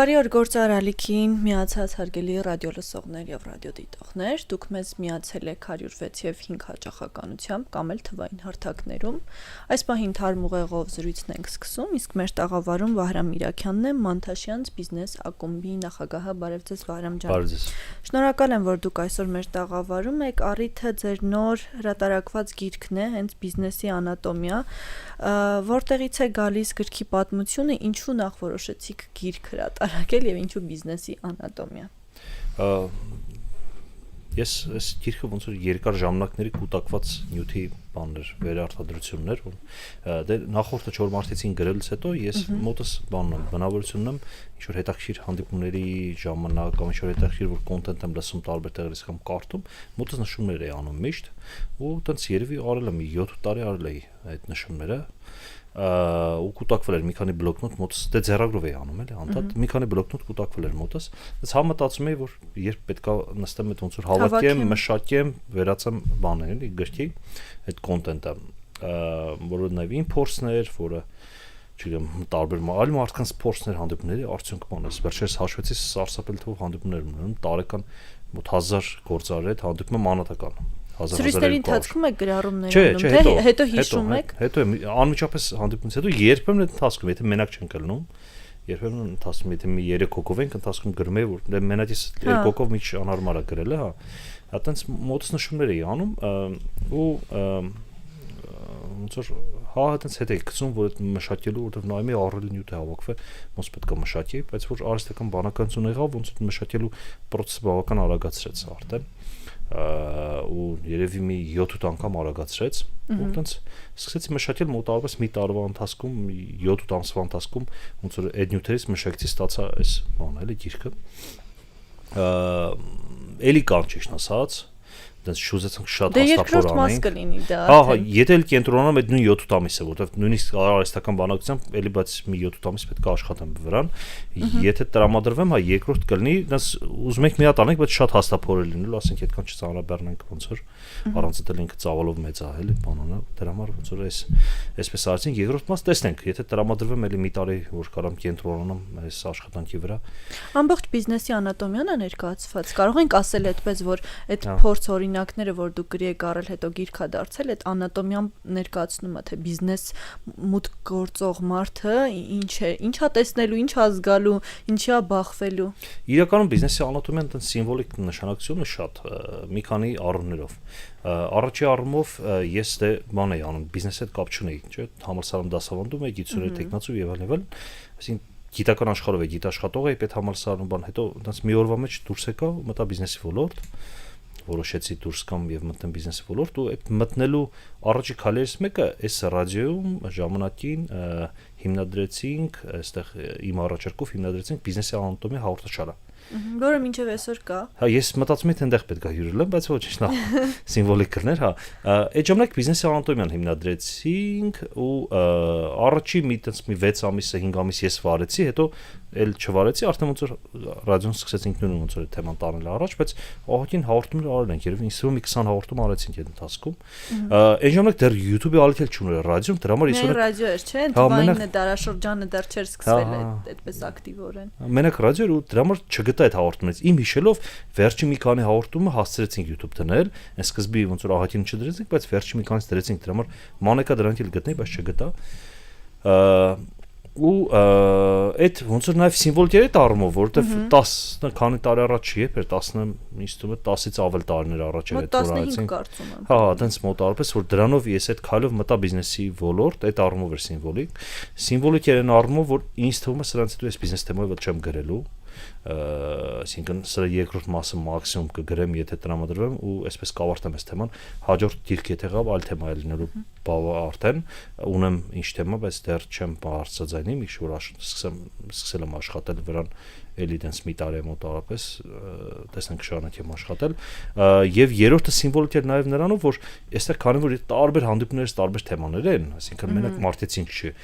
Բարի օր գործարալիքին միացած հարգելի ռադիո լսողներ եւ ռադիոդիտողներ, դուք մեզ միացել եք 106 եւ 5 հաճախականությամբ կամ էլ թվային հարթակներում։ Այս պահին թարմ ուղեղով զրույցն ենք սկսում, իսկ մեր տաղավարում Վահրամ Միրաքյանն է, Մանթաշյանց բիզնես ակումբի նախագահը։ Բարև ձեզ Վահրամ ջան։ Բարև ձեզ։ Շնորհակալ եմ, որ դուք այսօր մեր տաղավարում եք։ Առիթը ձեր նոր հրատարակված գիրքն է, հենց բիզնեսի անատոմիա, որտեղից է գալիս գրքի պատմությունը, ինչու նախ որոշեցիք գիրք հրատարակել եւ ինչու բիզնեսի անատոմիա։ Ես այս գիրքը ոնց որ երկար ժամանակների կուտակված նյութի բաներ, վերարտադրություններ, դե նախորդը 4 մարտեցին գրելուց հետո ես մոտս բանն եմ, բնավորությունն եմ, ինչ որ հետաքրքիր հանդիպումների ժամանակ կամ ինչ որ հետաքրքիր որ կոնտենտ եմ լսում տարբեր տեղերից կամ կարդում, մոտս նշումներ էի անում միշտ, ու տենց երևի արել եմ 7 տարի արել էի այդ նշումները։ Ու կուտակվել էր մի քանի բլոկնոտ մոտս, դե ձեռագրով էի անում էլի անդադ, մի քանի բլոկնոտ կուտակվել էր մոտս, ես համտածում էի, որ երբ պետքա նստեմ այդ ոնց որ հավաքեմ, մշակեմ, վերածեմ բաներ էլի գրքի այդ կոնտենտը, որը նաև իմ փորձներ, որը չգիտեմ տարբեր այլ մարդկանց փորձներ հանդիպումների արդյունք բանես, վերջերս հաշվեցի սարսափել թվով հանդիպումներ ունեմ, տարեկան մոտ 1000 գործարար հետ հանդիպում եմ անհատական։ Սրույցների ընթացքում եք գրառումներ անում, թե հետո հիշում եք։ Հետո անմիջապես հանդիպումից հետո երբեմն այդ ընթացքում, եթե մենակ չենք ելնում, երբեմն ընթացքում, եթե մի 3 հոգով ենք ընթացքում գրում եմ, որ դե մենակ ես 2 հոգով միջ անհարմար է գրել, հա։ Այդտենց մոտս նշումներ էի անում ու ոնց որ հա այդտենց հետ էի գցում, որ այդ մշակելու, որովհետև նայում էի առել նյութ է հավաքվել, ոնց պետք է մշակի, բայց որ արհեստական բանականություն եղավ, ոնց այդ մշակելու process-ը բավական արագացրեց արդեն։ Ու երևի մի 7-8 անգամ արագացրեց ու տենց սկսեցի մշակել մոտավորապես մի տարվա ընթացքում 7-8 ամսվա ընթացքում ոնց որ այդ նյութերից մշակեցի ստացա այս բանը էլի գիրքը էլի կան ճիշտ ասած դες շուզեցանք շատ հաստատորան ենք։ Դե երկրորդ մաս կլինի դա։ Հա, եթե էլ կենտրոնանամ այդ նույն 7-8 ամիսը, որովհետև նույնիսկ արհեստական բանակցությամբ էլի բայց մի 7-8 ամիս պետք է աշխատեմ վրան։ Եթե տրամադրվեմ, հա, երկրորդ կլինի, դες ուզում եք մի հատ անենք, բայց շատ հաստափորել լինելու, ասենք այդքան չծանրաբեռնենք ոնց որ առանց դել ինքը ծավալով մեծ է, էլի բանանը, դրա համար ոնց որ այսպես արեցինք, երկրորդ մաս տեսնենք, եթե տրամադրվեմ էլի մի տարի որ կարամ կենտրոնանամ այս աշխատանքի վրա։ Ամբողջ բիզնեսի անատոմիան է ներկայացված։ Կարող ենք ասել այդպես, որ այդ փորձ օրինակները, որ դուք գրի եք արել, հետո գիրք է դարձել, այդ անատոմիան ներկայացնում է, թե բիզնես մուտք գործող մարդը ինչ է, ինչա տեսնելու, ինչա զգալու, ինչա բախվելու։ Իրականում բիզնեսի անատոմիան տեն սիմվոլիկ նշանակությունը շատ մի քանի առումներով։ Առաջի առումով ես դե բան էի անում, բիզնեսի հետ կապ չունեի, չէ՞, համալսարանում դասավանդում էի, գիտությունների տեխնացու եւ այլն, այսինքն գիտական աշխարհով էի, գիտաշխատող էի, պետ համալսարանում բան, հետո այնց մի օրվա մեջ դուրս եկա, մտա բիզնեսի ոլորտ, որոշեցի դուրս կամ եւ մտնեմ բիզնեսի ոլորտ ու այդ մտնելու առաջի քայլերից մեկը այս ռադիոյում ժամանակին հիմնադրեցինք, այստեղ իմ առաջարկով հիմնադրեցինք բիզնեսի անատոմիա հաղորդաշարը։ Որը մինչև այսօր կա։ Հա, ես մտածում եմ թե այնտեղ պետք է հյուրել եմ, բայց ոչինչ նա սիմվոլիկ կներ, հա։ Այդ ժամանակ բիզնեսի անատոմիան հիմնադրեցինք ու առաջի մի տես մի 6 ամիսը 5 ամիս ես վարեցի, հետո էլ չվարեցի, արդեն ոնց որ ռադիոն սկսեցինք նույն ոնց որ թեման տանել առաջ, բայց ահագին հաղորդումներ արել ենք, երևի ինձ թվում է 20 հաղորդում արեցինք այդ ընթացքում։ Այն ժամանակ դեռ YouTube-ի ալիք էլ չուներ ռադիոն, դրա համար այսօր ռադիո էր, չէ՞, թվային դարաշրջանը դեռ չէր սկսվել այդպես ակտիվորեն։ Մենակ ռադիո ու դրա համար չգտա այդ հաղորդումներից։ Իմ հիշելով վերջի մի քանի հաղորդումը հասցրեցինք YouTube դնել, այն սկզբի ոնց որ ահագին չդրեցինք, բայց վերջի մի քանից դրեցինք, դրա համար մանեկա դրանք էլ գտնեի, բայց չգտա։ Ու այդ ոնց որ նաև սիմվոլիկ էր այդ առումով, որովհետև 10 քանի տարի առաջ չի, երբ էր 10, ինձ թվում է 10-ից ավել տարիներ առաջ էր այդ որայցին։ Հա, այդպես մոտավորապես որ դրանով ես այդ քայլով մտա բիզնեսի ոլորտ, այդ առումով էր սիմվոլիկ։ Սիմվոլիկ էր այն առումով, որ ինձ թվում է սրանից հետո ես բիզնես թեմայով չեմ գրելու, այսինքն սրա երկրորդ մասը մաքսիմում կգրեմ, եթե տրամադրվեմ ու այսպես կավարտեմ այս թեման, հաջորդ գիրք եթե գա, այլ թեմա է լինելու բավա արդեն ունեմ ինչ թեմա, բայց դեռ չեմ բարձրաձայնի, մի քիչ որ սկսել եմ աշխատել վրան էլի դենց մի տարի մոտավորապես, տեսնենք շարունակեմ աշխատել, եւ երրորդը սիմվոլիկ էր նաեւ նրանով, որ այստեղ քանի որ տարբեր հանդիպումներից տարբեր թեմաներ են, այսինքն մենակ մարտեցինք չի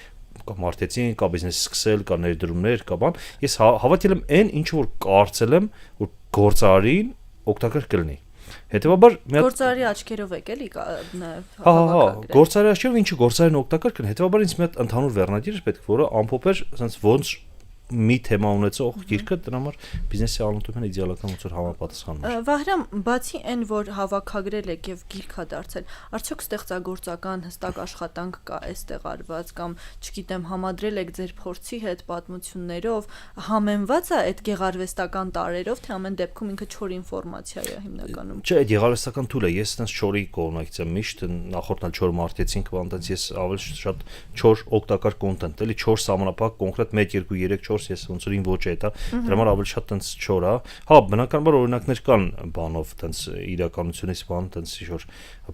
կա մարտեցինգ, կա բիզնես սկսել, կա ներդրումներ, կա բան։ Ես հավատել եմ այն, ինչ որ կարծել եմ, որ գործարարին օգտակար կլինի։ Հետևաբար գործարարի աչքերով եք էլի նաև հա, գործարարի աչքերով ինչը գործարարին օգտակար կլինի։ Հետևաբար ինձ մի հատ ընդհանուր վերնագիր էր պետք, որը ամփոփեր, ասենց ոնց մի թեմա ունեցող գիրքը դրա համար բիզնեսի առնթույթն իդեալական ոնց որ համապատասխանում է։ Վահրամ, բացի այն, որ հավաքագրել եք եւ գիրք ա դարձել, արդյոք ստեղծագործական հստակ աշխատանք կա այստեղ արված կամ, չգիտեմ, համադրել եք ձեր փորձի հետ պատմություններով, համեմված է այդ գեղարվեստական տարերով, թե ամեն դեպքում ինքը չոր ինֆորմացիա է հիմնականում։ Չէ, այդ գեղարվեստական թուլ է, ես այնպես չորի կողմնակից եմ միշտ նախորդն չոր մարտեցինք, բանտած ես ավելի շատ չոր օգտակար կոնտենտ, էլի 4 սահմանափակ կոնկրետ 1 2 3 4 ես ոնց որ ին ոչ է դա, դրա համար ավելի շատ այնպես չոր է։ Հա, բնականաբար օրինակներ կան բանով, այնպես իրականությունից բան, այնպես ինչ-որ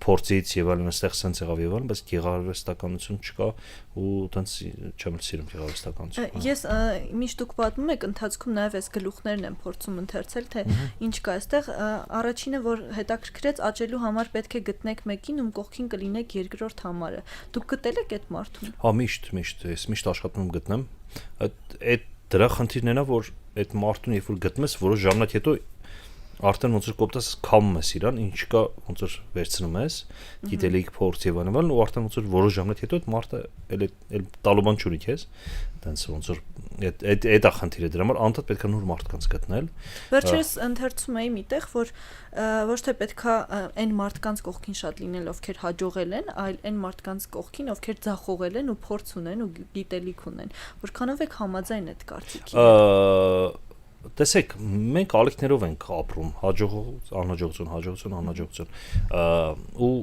փորձից եւ այլն, այստեղ sense եղավ եւ այլն, բայց գեղարվեստականություն չկա ու այնպես չեմ սիրում գեղարվեստականություն։ Ես միշտ դուք պատմում եք ընթացքում նաեւ այս գլուխներն եմ փորձում ընթերցել, թե ինչ կա այստեղ, առաջինը որ հետաքրքրեց աճելու համար պետք է գտնեք մեկին, ում կողքին կլինեք երկրորդ համարը։ Դուք գտել եք այդ մարդուն։ Հա, միշտ, ես միշտ աշխատում եմ գտնեմ։ Այդ դրա խնդիրն է նա, որ այդ մարդուն երբ որ գտնում ես, որոշ ժամանակ հետո արդեն ոնց որ կոպտաս քամում ես իրան, ինչ կա ոնց որ վերցնում ես, գիտելիք փորձ եւ այլն, ու արդեն ոնց որ որոշ ժամանակ հետո այդ մարդը էլ տալուբան չունի քեզ, տենց ոնց որ այդ է խնդիրը, դրա համար անդադ պետք է նոր մարդկանց գտնել։ Վերջերս ընթերցում էի միտեղ, որ ոչ թե պետքա այն մարդկանց կողքին շատ լինել, ովքեր հաջողել են, այլ այն մարդկանց կողքին, ովքեր ձախողել են ու փորձ ունեն ու գիտելիք ունեն։ Որքանով եք համաձայն այդ կարծիքին։ Տեսեք, մենք ալիքներով ենք ապրում, անհաջողություն, ու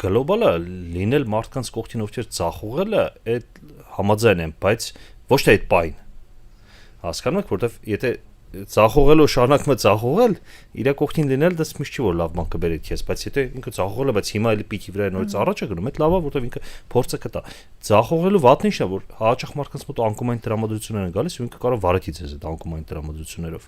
գլոբալը լինել մարդկանց կողքին, ովքեր ձախողելը, այդ համաձայն եմ, բայց ոչ թե այդ պայն։ Հասկանում եք, որովհետև եթե ձախողելով շարունակում է ձախողել, իր կողքին լինել դա միշտ չի որ լավ բան կբերի քեզ, բայց եթե ինքը ձախողել է, բայց հիմա էլի պիքի վրա նորից առաջ է գնում, այդ լավ է, որովհետև ինքը փորձը կտա։ Ձախողելու վատն ինչն է, որ հաճախ մարդկանց մոտ անկումային տրամադրություններ են գալիս, ու ինքը կարող վարակի ձեզ այդ անկումային տրամադրություններով։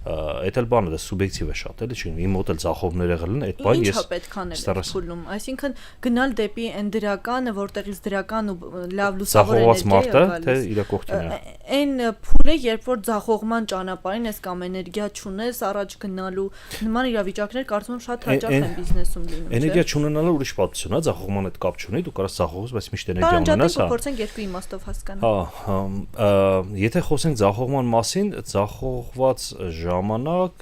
Այդ էլ բանը դա սուբյեկտիվ է շատ, էլի, չի, իմ մոտ էլ ձախողումներ եղել են, այդ բանը ես պետք անել փուլում, այսինքն գնալ դեպի այն դրականը, որտեղից դրական ու լավ լուսավոր էներգիա է գալիս, թե իր կողքին է։ Այն փուլը, երբ որ ձախողման ճանապարհին ես կամ էներգիա չունես առաջ գնալու, նման իրավիճակներ կարծում եմ շատ հաճախ են բիզնեսում լինում, չէ՞։ Էներգիա չունենալը ուրիշ պատմություն է, ձախողման հետ կապ չունի, դու կարաս ձախողես, բայց միշտ էներգիա ունենաս, հա։ Փորձենք երկու իմաստով հասկանալ։ Հա, եթե խոսենք ձախողման մասին, ձախողված ժամանակ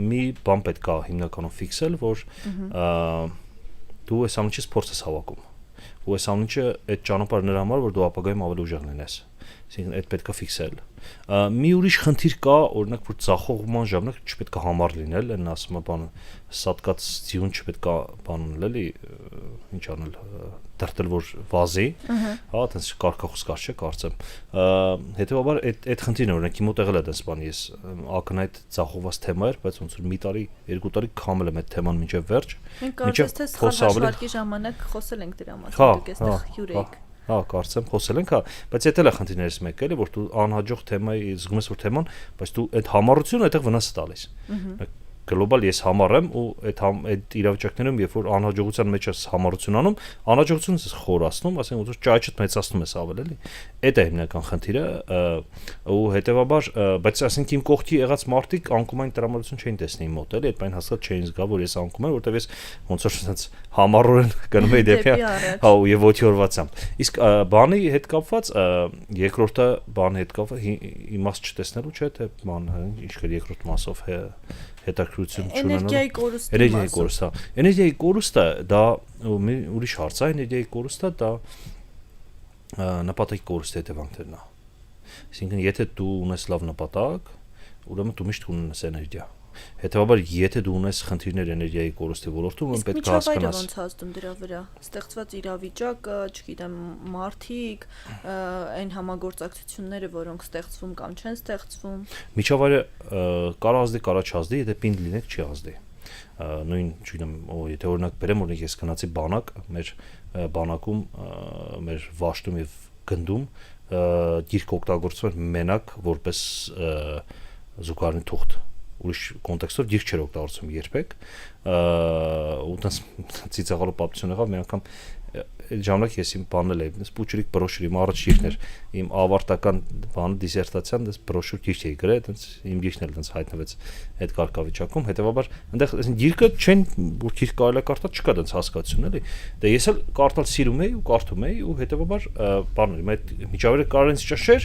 մի բան պետք է հիմնականում ֆիքսել, որ դու այս ամենից փորձ ես հավաքում։ Ու այս ամենը այդ ճանապարհն նրա համար, որ դու ապագայում ավելի ուժեղ լինես։ Այսինքն այդ պետք է ֆիքսել։ Մի ուրիշ խնդիր կա, օրինակ, որ ձախողման ժամանակ չպետք է համառ լինել, այն ասում է բանը, սատկած ձյուն չպետք է բան ունել, էլի, ինչ անել, դրտել որ վազի, հա, այտենց կարգախոս կար չէ, կարծեմ։ Հետեւաբար այդ խնդիրն է, օրինակ, իմ մոտ եղել է այդպես բան, ես ակնհայտ ձախողված թեմա էր, բայց ոնց որ մի տարի, երկու տարի քամել եմ այդ թեման մինչև վերջ։ Մենք կարծես թե հաշվարկի ժամանակ խոսել ենք դրա մասին, դուք այստեղ հյուր եք։ Հա, կարծեմ խոսել ենք, հա, բայց դա էլ է խնդիրներից մեկը, էլի, որ դու անհաջող թեմայի զգում ես որ թեման, բայց դու այդ համառությունը այդտեղ վնաս է տալիս։ Գլոբալ ես համառ եմ ու այդ իրավիճակներում երբ որ անհաջողության մեջ ես համառություն անում, անհաջողությունից ես խորացնում, ասենք ոնց որ ճայճդ մեծացնում ես ավել, էլի։ Այդ է հիմնական խնդիրը, ու հետեւաբար, բայց ասենք իմ կողքի եղած մարդիկ անկումային տրամադրություն չէին տեսնի իմ մոտ, էլի, այդ բան հաստատ չէին զգա, որ ես անկում եմ, որտեվ ես ոնց որ ասած համառորեն գնում էի դեպի, հա, ու եւ ոտիորված եմ։ Իսկ բանի հետ կապված երկրորդը բանի հետ կապված իմաստ չտեսնելու չէ, թե բան, ինչ կար երկրորդ մասով հետաքրքրություն չունենալու։ Էներգիայի կորուստը։ Էներգիայի կորուստը դա մի ուրիշ հարց է, էներգիայի կորուստը դա նպատակի կորուստի հետևանքներն է։ Այսինքն եթե դու ունես լավ նպատակ, ուրեմն դու միշտ ունենաս էներգիա։ Հետևաբար եթե դու ունես խնդիրներ էներգիայի կորուստի ոլորտում, ուրեմն պետք է հասկանաս։ Ոնց ազդում դրա վրա։ Ստեղծված իրավիճակը, չգիտեմ, մարդիկ, այն համագործակցությունները, որոնք ստեղծվում կամ չեն ստեղծվում։ Միջավայրը կարող ազդի, կարող չազդի, եթե պինդ լինեք, չի ազդի։ Նույն, չգիտեմ, եթե օրինակ բերեմ, օրինակ ես գնացի բանակ, մեր բանակում, մեր վաշտում եւ գնդում գիրք օգտագործում էր մենակ որպես զուգարանի թուղթ, ուրիշ կոնտեքստով գիրք չէր օգտագործում երբեք, ու տես ծիծաղալու պատմություն եղավ, մի անգամ այդ ժամանակ ես իմ բանել էի, սպուչրիկ բրոշուր, իմ առաջ գիրքն էր, իմ ավարտական բանը դիսերտացիան, դες բրոշուր գիրք էի գրել, այտենց իմ գիրքն էլ այտենց հայտնվեց այդ կարգավիճակում, հետեւաբար այնտեղ գիրքը չեն, որ գիրք կարելի է կարդալ, չկա այտենց հասկացություն, էլի։ Դե ես էլ կարդալ սիրում էի ու կարդում էի ու հետեւաբար բաներ, իմ այդ միջավայրը կարող ինձ ճաշեր,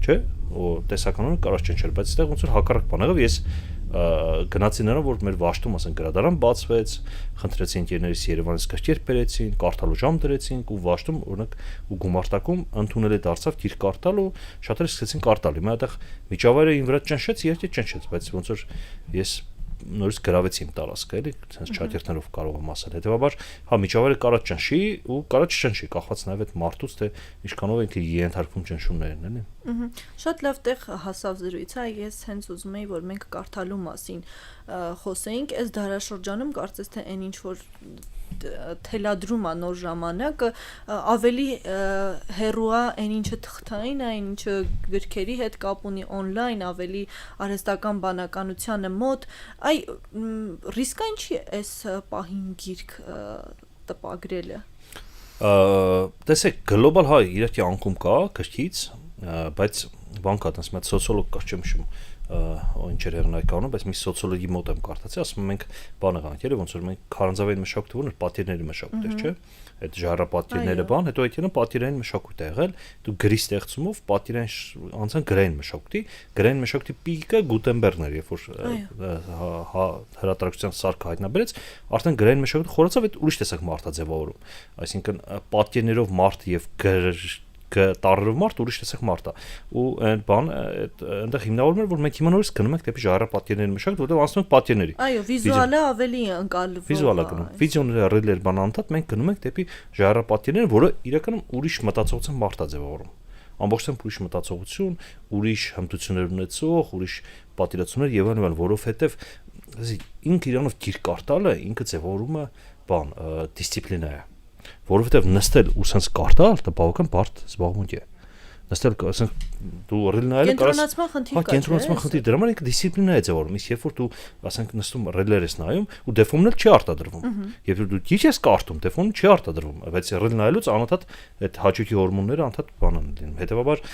չէ, ու տեսականորեն կարած չնչել, բայց այստեղ ոնց որ հակառակ բան եղավ, ես գնացի նրան, որ մեր Վաշտում ասեն գրադարան բացվեց, խնդրեցին ընկերներից Երևանից գրքեր բերեցին, կարդալու ժամ դրեցինք ու Վաշտում օրինակ ու գումարտակում ընդունել է դարձավ գիրք կարդալ ու շատերը սկսեցին կարդալ։ Հիմա այդտեղ միջավայրը ին վրա ճնշեց, իհարկե ճնշեց, բայց ոնց որ ես նորից գրավեցի իմ տարածքը, էլի, sense չաթերթներով կարող եմ ասել։ Հետևաբար, հա միջավայրը կարա ճնշի ու կարա չճնշի, կախված նաև այդ մարդուց, թե ինչքանով ինքը ենթարկվում ճնշումներին, էլի։ Շատ լավ տեղ հասավ զրույցը, ես հենց ուզում եի, որ մենք կարդալու մասին խոսեինք, այս դարաշրջանում կարծես թե այն ինչ որ թելադրում է նոր ժամանակը ավելի հեռու է այն ինչը թղթային է, այն ինչը գրքերի հետ կապ ունի on-line, ավելի արհեստական բանականությանը մոտ, այ ռիսկը ինչի է այս պահին գիրք տպագրելը։ Տեսեք, գլոբալ հայ իհարկե անկում կա գրքից, բայց բան կա, տես մեծ սոցիոլոգ կա, չեմ հիշում ինչեր հեղինակ անում, բայց մի սոցիոլոգի մոտ եմ կարդացի, ասում մենք բան եղանք, էլի ոնց որ մենք քարանձավային մշակույթը որ պատերների մշակույթ էր, չէ՞։ Այդ ժառապատիրները բան, հետո այդ իրեն պատերային մշակույթ է եղել, դու գրի ստեղծումով պատերային անցան գրային մշակույթի պիկը Գուտենբերգն էր, երբ որ հրատարակության սարքը հայտնաբերեց, արդեն գրային մշակույթը խորացավ, այդ ուրիշ տեսակ մարդաձևավորում, այսինքն պատերներով մարդ եւ տարերով մարդ ուրիշ տեսակ մարդ է ու այն բան այնտեղ հիմնավորվում էր որ մենք հիմա նորից գնում ենք դեպի ժառապատերների մշակույթ որտեղ անցնում ենք պատերների այո վիզուալը ավելի ընկալվում վիզուալը գնում վիդեոները ռիլեր բան անդադ մենք գնում ենք դեպի ժառապատերները որը իրականում ուրիշ մտածողության մարդ է ձևավորում ամբողջությամբ ուրիշ մտածողություն ուրիշ հմտություններ ունեցող ուրիշ պատերացումներ եւ այլն որովհետեւ ինքը իրանով գիրք կարդալը ինքը ձևավորում է բան դիսցիպլինա է որովհետև նստել ու sense կարդալ դա բավական բարդ զբաղմունք է նստել ասենք դու ռիլ նայել կարաս կենտրոնացման խնդիր դրա համար ինքը դիսցիպլինա է ձևավորում իսկ երբ որ դու ասենք նստում ռիլեր ես նայում ու դեֆոմն էլ չի արտադրվում երբ դու գիրք ես կարդում դեֆոմն չի արտադրվում բայց ռիլ նայելուց անընդհատ այդ հաճույքի հորմոնները անընդհատ բան են լինում հետեւաբար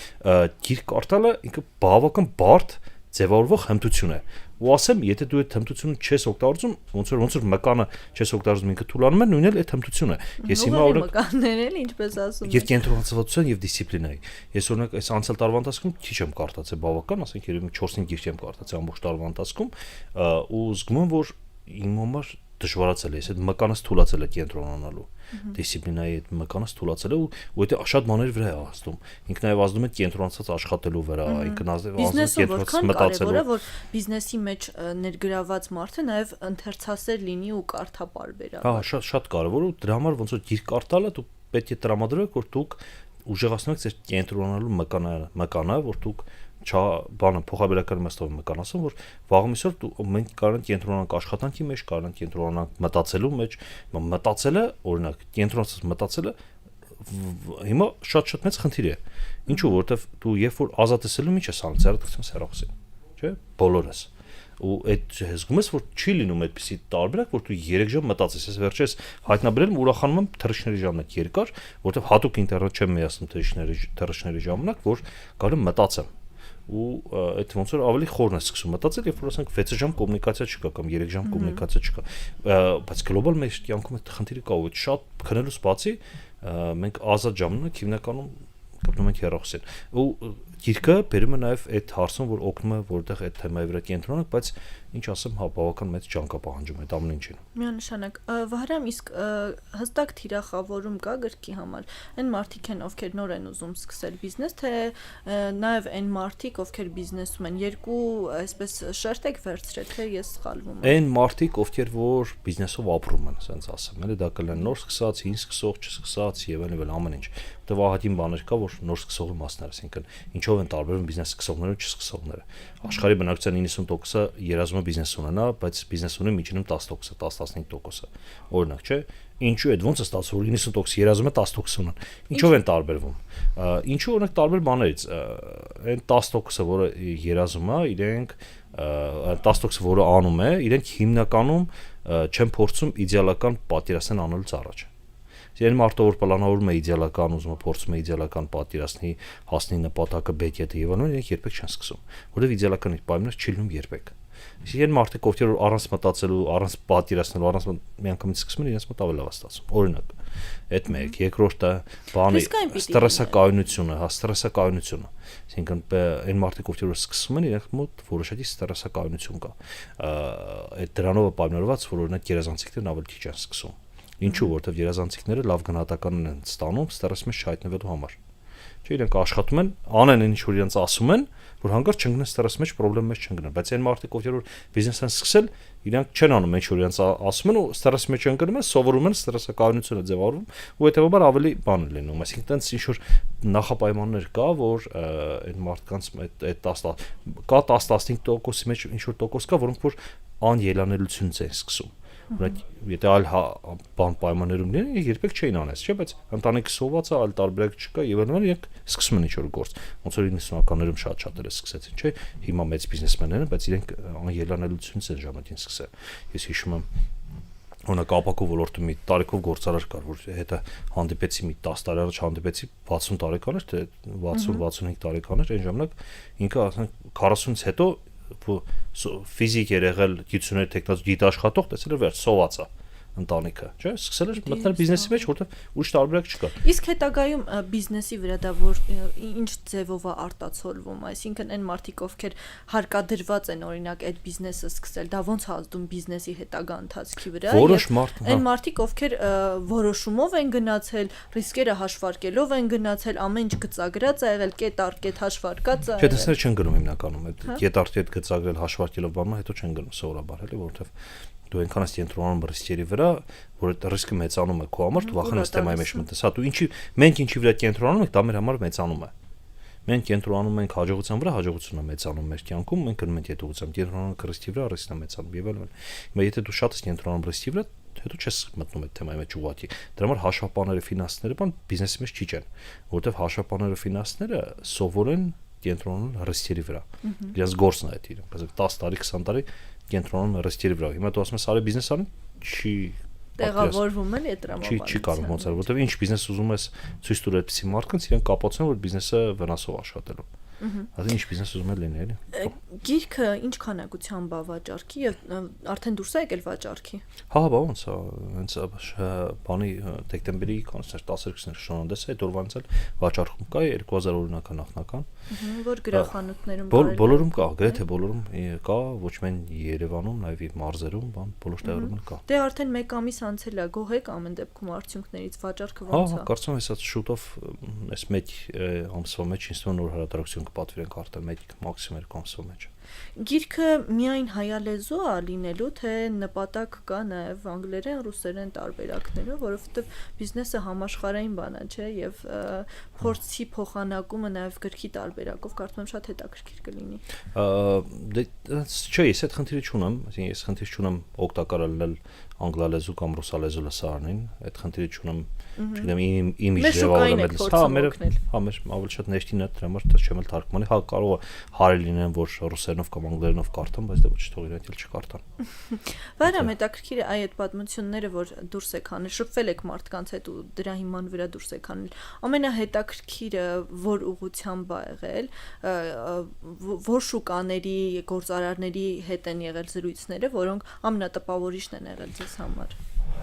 գիրք կարդալը ինքը բավական բարդ ձևավորվող հմտություն է ու ասեմ եթե դու այդ հմտությունը չես օգտագործում ոնց որ մկանը չես օգտագործում ինքը թուլանում է նույնն էլ այդ հմտությունը է ես հիմա օրինակ մկաններ էլ ինչպես ասում եւ կենտրոնացվածության եւ դիսցիպլինայի ես օրինակ այս անցյալ տարվա ընթացքում քիչ եմ կարդացել բավական ասենք երևի 4-5 գիրք եմ կարդացել ամբողջ տարվա ընթացքում ու զգում եմ որ իմ համար դժվարացել է ես այդ մկանս թուլացել է կենտրոնանալու դիսցիպլինայի այդ մկանս թուլացել է ու դա շատ բաների վրա է ազդում ինքը նաեւ ազդում է կենտրոնացած աշխատելու վրա ինքը ազդում կենտրոնացած մտածելու որ բիզնեսի մեջ ներգրաված մարդը նաեւ ընթերցասեր լինի ու կարդապարբեր հա շատ կարեւոր ու դրա համար ոնց որ գիրք կարդալը դու պետք է տրամադրեք որ դուք ուժեղացնեք ձեր կենտրոնանալու մկանը որ դուք բանը փոխաբերական իմաստով մկան ասում որ վաղամիսօր մենք կարող ենք կենտրոնանանք աշխատանքի մեջ կարող ենք կենտրոնանանք մտածելու մեջ մտածելը օրինակ կենտրոնացած մտածելը հիմա շատ մեծ խնդիր է ինչու որովհետև դու երբ որ ազատ ես ելնում ինչ ես անում ծերտքցում սերախոսին չէ բոլորս ու այդ զգում ես որ չի լինում այդպեսի տարբերակ որ դու 3 ժամ մտածես ես վերջերս հայտնաբերել եմ ուրախանում եմ թռիչքների ժամանակ երկար որովհետև հատուկ ինտերնետ չեմ միացնում թռիչքների ժամանակ որ կարող եմ մտածեմ ու այդ ոնց որ ավելի խորն է սկսում մտածել երբ որ ասենք 6 ժամ կոմունիկացիա չկա կամ 3 ժամ կոմունիկացիա չկա բայց գլոբալ մեջ կյանքում այդ խնդիրը կա ու շատ քնելուց բացի մենք ազատ ժամանակ հիմնականում կապնում ենք հեռախոսին ու գիրքը բերում է նաև այդ հարցում որ օգնում է որտեղ այդ թեմայի վրա կենտրոնանք բայց ինչ ասեմ հա բավական մեծ ջանք է պահանջում այդ ամեն ինչին միանշանակ Վահրամ իսկ հստակ թիրախավորում կա գրքի համար այն մարդիկ են ովքեր նոր են ուզում սկսել բիզնես թե նաև այն մարդիկ ովքեր բիզնեսում են երկու այսպես շերտեք վերցրել թե ես սխալվում եմ այն մարդիկ ովքեր որ բիզնեսով ապրում են ասենց ասեմ էլի դա կլինեն նոր սկսած հին սկսող չսկսած եւ այլն ամեն ինչ դա ահագին բաներ կա որ նոր սկսողի մասն է այսինքն ինչով են տարբերվում բիզնես սկսողները ու չսկսողները աշխարհի բնակչության 90%-ը երազում է բիզնես ունենա բայց բիզնես ունի միջինում 10%, 10-15%, օրինակ, չէ՞։ Ինչու է ոնց է ստացվում որ 90% երազում է 10% ունեն։ Ինչով են տարբերվում։ Ինչու օրինակ տարբեր բաներից այն 10%-ը որը երազում է, իրենք 10%-ը որը անում է, իրենք հիմնականում չեն փորձում իդեալական պատերասեն անելուց առաջ։ Այն մարդը որ պլանավորում է իդեալական, ուզում է փորձում է իդեալական պատերազմի հասնի նպատակը բեկետը եւ այլն, իրենք երբեք չեն սկսում, որովհետեւ իդեալական իր պայմաններ չի լինում երբեք։ Իսկ այն մարդիկ, ովքեր առանց մտածելու, առանց պատկերացնելու, առանց միանգամից սկսում են իրենց մոտ ավելի լավ ստացվում։ Օրինակ, այդ մեկ, երկրորդը բանի ստրեսակայունությունը, հա, ստրեսակայունությունը։ Այսինքն այն մարդիկ, ովքեր սկսում են, իրենք մոտ որոշակի ստրեսակայունություն կա։ Այդ դրանով պայմանավորված, որ օրինակ երազանցիկներն ավելի քիչ են սկսում։ Ինչու, որովհետև երազանցիկները լավ գնահատական են ստանում ստրեսի մեջ չհայտնվելու համար։ Չէ, իրենք աշխատում են, անեն ինչ որ իրենց ասում են, որ հանկարծ չընկնեն ստրեսի մեջ, խնդրեմ մեջ չընկնեն, բայց այն մարդիկ, ովքեր որ բիզնես են սկսել, իրենք չեն անում ինչ որ իրենց ասում են ու ստրեսի մեջ ընկնում են, սովորում են ստրեսակայունությունը ձևավորում ու հետեւաբար ավելի բան է լինում, այսինքն տենց ինչ որ նախապայմաններ կա, որ այդ մարդկանց այդ 10-15%-ի մեջ ինչ որ տոկոս կա, որոնք որ անելանելություն են սկսում։ Օրինակ, եթե այլ բան պայմաններում լինեն, երբեք չէին անես, չէ՞, բայց ընտանիքը սոված է, այլ տարբերակ չկա եւ այլն, իրենք սկսում են ինչ-որ գործ։ Ոնց որ 90-ականներում շատ-շատերը սկսեցին, չէ՞, հիմա մեծ բիզնեսմեններ են, բայց իրենք անելանելությունից են ժամանակին սկսել։ Ես հիշում եմ օրինակ ապակու ոլորտում մի տարիքով գործարար կար, որ հետը հանդիպեցի մի 10 տարի առաջ հանդիպեցի 60 տարեկան էր, թե 60-65 տարեկան էր, այն ժամանակ ինքը ասենք 40-ից հետո ֆիզիկ էր եղել գիտությունների տեխնոլոգիա գիտաշխատող, տեսել էր վերջ սոված է ընտանիքը, չէ՞, սկսել էր մտնել բիզնեսի մեջ, որտեղ ուրիշ տարբերակ չկա։ Իսկ հետագայում բիզնեսի վրա դա որ ինչ ձևով է արտացոլվում, այսինքն այն մարդիկ, ովքեր հարկադրված են օրինակ այդ բիզնեսը սկսել, դա ոնց է ազդում բիզնեսի հետագա ընթացքի վրա։ Այն մարդիկ, ովքեր որոշումով են գնացել, ռիսկերը հաշվարկելով են գնացել, ամեն ինչ գծագրած է եղել, կետ առ կետ հաշվարկած է։ Չէ, դեսներ չեն գնում հիմնականում, այդ կետ առ կետ գծագրել, հաշվարկելով բանը, հետո չեն գնում սովորաբար, էլի, որովհետև դու այնքան ես կենտրոնանում ռիսկերի վրա, որ այդ ռիսկը մեծանում է քո համար, դու վախենում ես թեմայի մեջ մտնես։ Հա, դու մենք ինչի վրա կենտրոնանում ենք, դա մեր համար մեծանում է։ Մենք կենտրոնանում ենք հաջողության վրա, հաջողությունը մեծանում մեր կյանքում, մենք գնում ենք հետողությամբ կենտրոնանում ռիսկի վրա, ռիսկը մեծանում եւ այլն։ Հիմա եթե դու շատ ես կենտրոնանում ռիսկի վրա, հետո չես մտնում այդ թեմայի մեջ ուղղակի։ Դրա համար հաշվապանները, ֆինանսները բան բիզնեսի մեջ չի ջան, որովհետեւ հաշվապանները, ֆինանսները սովոր են կենտրոնանալ ռիսկերի վրա։ Իրենց գործն է այդ իրենք, ասենք 10 տարի, 20 տարի կենտրոնանում ռիսկերի վրա։ Հիմա դու ասում ես արի բիզնես անի, չի տեղավորվում են այդ տրամաբանությամբ։ Չի կարող ոնց որ որովհետև ինչ բիզնես ուզում ես ցույց տուր այդպիսի մարդկանց, իրենք կապացնեն, որ բիզնեսը վնասով աշխատելու։ Ասեն ինչ բիզնես ուզում են լինել, էլի։ Գիրքը ինչ քանակությամբ է վաճառքի եւ արդեն դուրս է եկել վաճառքի։ Հա, ոնց է, հենց բանի դեկտեմբերի 12-ին շնորհանդես է, այդ օրվանից էլ վաճառքում կա 2000 օրինական նախնական, որ գրախանութներում բոլորում կա, գրեթե բոլորում կա, ոչ միայն Երևանում, նաեւ մարզերում, բան բոլոր տեղերում կա։ Դե արդեն 1 ամիս անցել է, գոհ եք ամեն դեպքում արդյունքներից վաճառքը ոնց է։ Հա, կարծում եմ, հեսա շուտով այս 1 ամսվա մեջ ինձ նոր հարաբերություն կպատվիրենք արդեն 1 մաքսիմում 2 ամսվա մեջ։ Գիրքը միայն հայալեզու է լինելու, թե նպատակ կա նաև անգլերեն, ռուսերեն տարբերակներով, որովհետև բիզնեսը համաշխարհային բան է, չէ, եւ փորձի փոխանակումը նաև գրքի տարբերակով կարծում եմ շատ հետաքրքիր կլինի։ Դե չէ, ես այդ խնդիրը չունեմ, այսինքն ես խնդիր չունեմ օգտակար լինել անգլալեզու կամ ռուսալեզու լսարանին, այդ խնդիրը չունեմ, չգիտեմ, իմիջ ձևավորել, հա, մեր ավելի շատ ներքին է, դրա համար դա չեմ էլ թարգմանի, հա, կարող է հարել լինեն, որ ռուսերենով կամ անգլերենով կարդան, բայց դե ոչ թող իրենք էլ չկարդան։ Վայրամ հետաքրքիր է այդ պատմությունները, որ դուրս եք անել, շփվել եք մարդկանց հետ ու դրա հիման վրա դուրս եք անել։ Ամենահետաքրքիրը որ ուղղությամբ է եղել, որ շուկաների, գործարարների հետ են եղել զրույցները, որոնք ամենատպավորիչն են եղել ձեզ համար։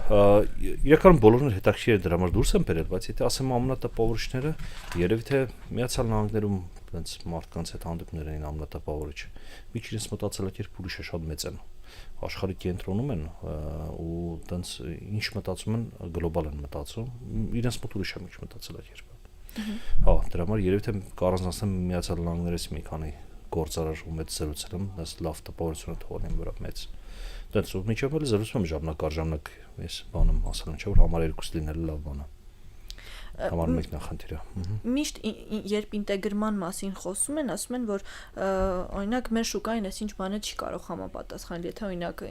Իրականում բոլորն հետաքրքիր է դրա համար դուրս են բերել, բայց եթե ասեմ ամենատպավորիչները, երևի թե Միացյալ Նահանգներում այնց մարդկանց հետ հանդիպներ էին ամենատպավորիչ։ Մի քիչ ինձ մտածելակերպ ուրիշ է, շատ մեծ են։ Աշխարհի կենտրոնում են ու այնց ինչ մտածում են, գլոբալ են մտածում, իրենց մոտ ուրիշ է մի քիչ մտածելակերպը։ Հա, դրա համար երևի թե կառանձնացնեմ Միացյալ Նահանգներից մի քանի գործարար ու մեծ զրուցել եմ, դες լավ տպավորություն թողնեմ վրա մեծ։ Դենց ու միջով էլ զրուցում եմ ժամանակ ես բանում ասել եմ, չէ՞ որ համար 2 լինելը լավ բան է։ Համար մեկ նախնդիրը։ Միշտ երբ ինտեգրման մասին խոսում են, ասում են, որ օրինակ մեր շուկային այսինչ բանը չի կարող համապատասխանել, եթե օրինակ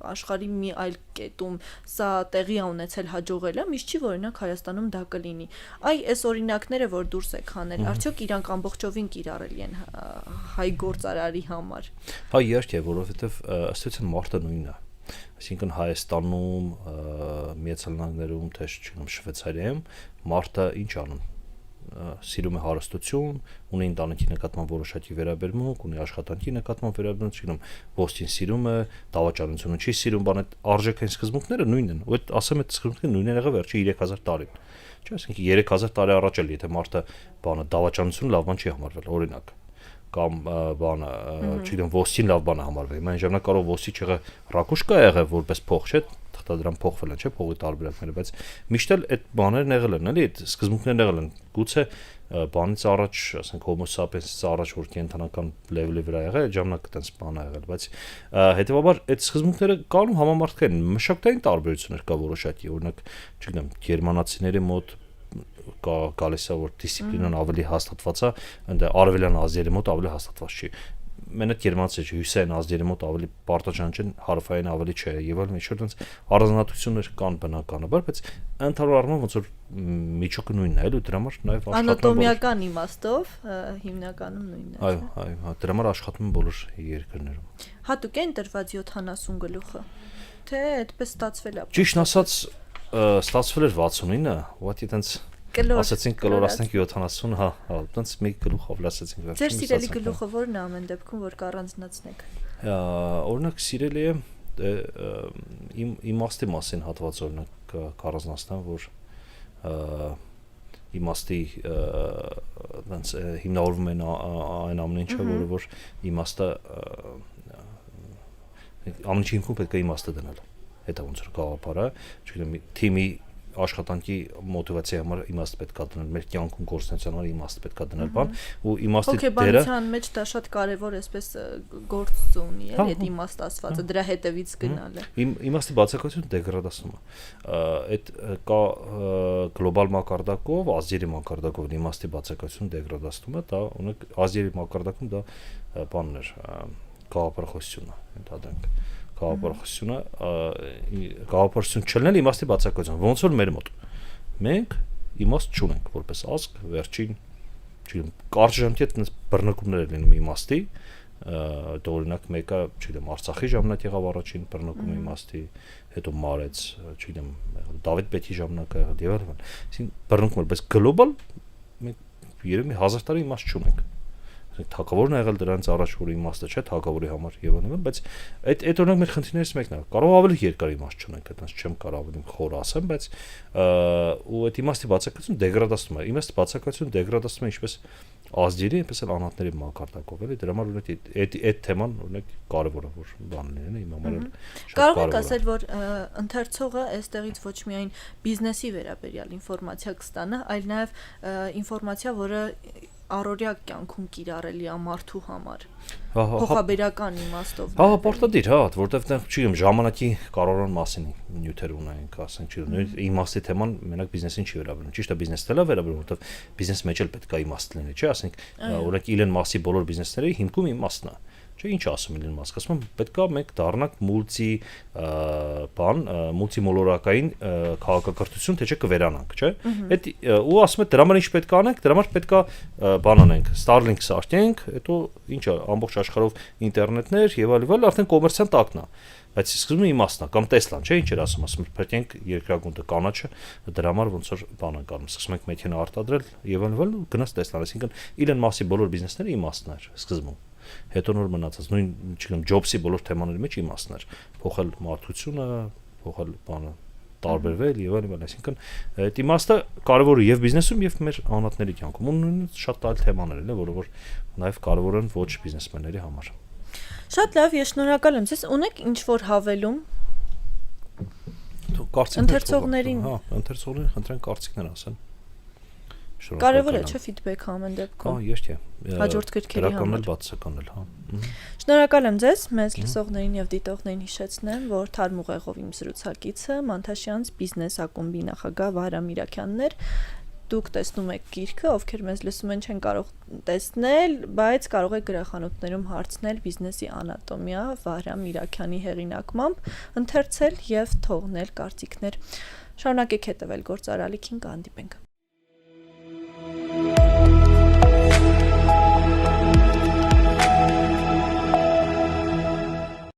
աշխարհի մի այլ կետում սա տեղի ունեցել հաջողելը, միշտ չի որ օրինակ Հայաստանում դա կլինի։ Այս օրինակները, որ դուրս եք հանել, արդյոք իրանք ամբողջովին կիրառելի են հայ գործարարի համար։ Հա, իհարկե, որովհետև ըստ էության մարտը նույնն է։ Այսինքն Հայաստանում, Միացյալ Նահանգներում, թե չգիտեմ Շվեյցարիայում մարտը ինչ անում։ սիրում է հարստություն, ունի ընտանիքի նկատմամբ որոշակի վերաբերմունք, ունի աշխատանքի նկատմամբ վերաբերմունք, չգիտեմ, ոսկին սիրում է, դավաճանությունը չի սիրում, բան այդ արժեքային սկզբունքները նույնն են։ Ու այդ ասեմ այդ սկզբունքները նույնն են եղել վերջի 3000 տարին։ Չէ՞, ասենք 3000 տարի առաջ էլ եթե մարդը բանը դավաճանությունը լավ բան չի համարվել, օրինակ կամ բանը, չգիտեմ, ոսկին լավ բան է համարվել։ Այն ժամանակ կարող ոսկի չեղը ռակուշկա եղել որպես փող, չէ՞, թղթադրամ փոխվել են, չէ՞, փողի տարբերակները, բայց միշտ էլ այդ բաներն եղել են, էլի, այդ սկզբունքներն եղել են։ Գուցե բանից առաջ, ասենք Homo sapiens-ից առաջ որ կենթանական լեվելի վրա եղել, այդ ժամանակ այդպես բան ա եղել, բայց հետեւաբար այդ սկզբունքները կանում համամարտկային մշակութային տարբերություններ կա որոշակի, օրինակ, չգիտեմ, գերմանացիների մոտ գալիս է որ դիսցիպլինան ավելի հաստատված է, ընդ արևելյան ազգերի մոտ ավելի հաստատված չի։ Մենակ գերմանացի չէ, հյուսային ազգերի մոտ ավելի պարտաճան չեն, հարավային ավելի չէ, եւ այլն, ինչ-որ այնց առանձնահատկություններ կան բնականաբար, բայց ընդհանուր առմամբ ոնց որ միջուկը նույնն է, այլ ու դրա համար նաեւ անատոմիական իմաստով հիմնականում նույնն է։ Այո, դրա համար աշխատում են բոլոր երկրներում։ Հատուկ է ընտրված 70 գլուխը, թե այդպես ստացվել է։ Ճիշտ ասած, ստացվել էր 69-ը, ուղղակի այտենց ասացինք կլորացնենք 70, հա, այտենց մի գլուխ ավելացեցինք վերջին։ Ձեր սիրելի գլուխը ո՞րն է ամեն դեպքում, որ կառանձնացնեք։ Օրինակ սիրելի է իմ իմաստի մասին հատված օրինակ կառանձնացնեմ, որ իմաստի այտենց հիմնավորվում են այն ամեն ինչը, որը որ իմաստը ամեն ինչի հիմքում պետք է իմաստը դնել։ Հետո ոնց որ գաղափարը, չգիտեմ, թիմի աշխատանքի մոտիվացիայի համար իմաստ պետք է դնել, մեր կյանքում գործունեության համար իմաստ պետք է դնել, բան, ու իմաստի դերը հոգեբանության մեջ դա շատ կարևոր էսպես գործ ունի, էլի, այդ իմաստ ասվածը, դրա հետևից գնալը։ Իմաստի բացակայությունը դեգրադացնում է։ Այդ կա գլոբալ մակարդակով, ազգերի մակարդակով իմաստի բացակայությունը դեգրադացնում է, դա ունեք ազգերի մակարդակում դա բանն էր, գաղափարախոսություն է, ընդհանրենք գաղափարություն չլնել իմաստի բացակայություն, ոնց որ մեր մոտ։ Մենք իմաստ չունենք որպես ազգ, վերջին, չգիտեմ, կարճ ժամանակ այդպես բռնկումներ են լինում իմաստի, դա օրինակ մեկը, չգիտեմ, Արցախի ժամանակ եղավ առաջին բռնկումը իմաստի, հետո Մարեց, չգիտեմ, Դավիթ Պետի ժամանակ եղավ եւ այլն։ Այսինքն բռնկում, բայց գլոբալ մենք երևի 1000 տարի իմաստ չունենք։ Թագավորն ա եղել դրանից առաջ որ իմաստը չէ թագավորի համար եւ այլն, բայց այդ օրինակ մեր խնդիրներից մեկն է։ Կարող ավելի երկար իմաստ չունենք, այդպես չեմ կարող ավելի խոր ասեմ, բայց ու այդ իմաստի բացակայությունը դեգրադացնում է։ Իմաստի բացակայությունը դեգրադացնում է ինչպես ազգերի, այնպես էլ անհատների մակարդակով, էլի դրա համար օրինակ այդ թեման օրինակ կարևոր է որ բան լինի, իմ համար էլ շատ կարևոր է։ Կարող եք ասել որ ընթերցողը այստեղից ոչ միայն բիզնեսի վերաբերյալ ինֆորմացիա կստանա, այլ նաեւ ինֆորմացիա, որը առօրյա կյանքում կիրառելի է մարդու համար։ Փոխաբերական իմաստով։ Հա, պարտադիր, հա, որտեվ չգիտեմ, ժամանակի կառավարման մասին նյութեր ունենք, ասենք, չգիտեմ, իմաստի թեման մենակ բիզնեսին չի վերաբերում։ Ճիշտ է, բիզնեսն էլ է վերաբերում, որտեվ բիզնես մեջ էլ պետք է իմաստ լինի, չէ՞, ասենք, օրինակ Իլոն Մասկի բոլոր բիզնեսների հիմքում իմաստն է։ Չէ, ինչ ասում Իլոն Մասկը, ասում եմ, պետք է մենք դառնանք մուլտիմոլորակային քաղաքակրթություն, թե չէ կվերանանք, չէ։ Այդ ու ասում է դրա համար ինչ պետք է անենք, դրա համար պետք է բան անենք, Starlink սարքենք, հետո ինչա, ամբողջ աշխարհով ինտերնետներ եւ այլն, արդեն կոմերցիան տակն է։ Բայց սկզբում իմաստն է, կամ Տեսլան, չէ, ինչ էր ասում, փրկենք երկրագունդը կանաչը, դրա համար ոնց որ բան ենք անում, սկսում ենք մեքենա արտադրել եւ այլն, գնաց Տեսլան, այսինքն Իլոն Մասկի բոլոր բիզնեսները իմաստն էր սկզբում։ Հետո նոր մնացած նույն, չգիտեմ, Ջոբսի բոլոր թեմաների մեջ իմաստն էր, փոխել մարդկությունը, փոխել բանը, տարբերվել եւ այլն, այսինքն այդ իմաստը կարևոր է եւ բիզնեսում եւ մեր անհատների կյանքում։ Ու նույնիսկ շատ այլ թեմաներ են, որը որ նաեւ կարևոր են ոչ բիզնեսմենների համար։ Շատ լավ, ես շնորհակալ եմ։ Ձեզ ունեք ինչ-որ հավելում։ Ընթերցողներին, հա, ընթերցողներին խնդրեն կարծիքներ ասեն։ Կարևոր է չէ ֆիդբեքը ամեն դեպքում։ Հա, ես չէ։ Հաջորդ գրքերի համար։ Բացականել, հա։ Շնորհակալ եմ ձեզ, մեզ լսողներին եւ դիտողներին հիշեցնեմ, որ Թարմ ուղեղով իմ զրուցակիցը Մանթաշյանց բիզնես ակումբի նախագահ Վահրամ Իրաքյանն էր։ Դուք տեսնում եք գիրքը, ովքեր մեզ լսում են չեն կարող տեսնել, բայց կարող եք գրախանութներում հարցնել բիզնեսի անատոմիա Վահրամ Իրաքյանի հեղինակմամբ, ընթերցել եւ թողնել կարծիքներ։ Շարունակեք հետևել Գործարալիքին, կհանդիպենք։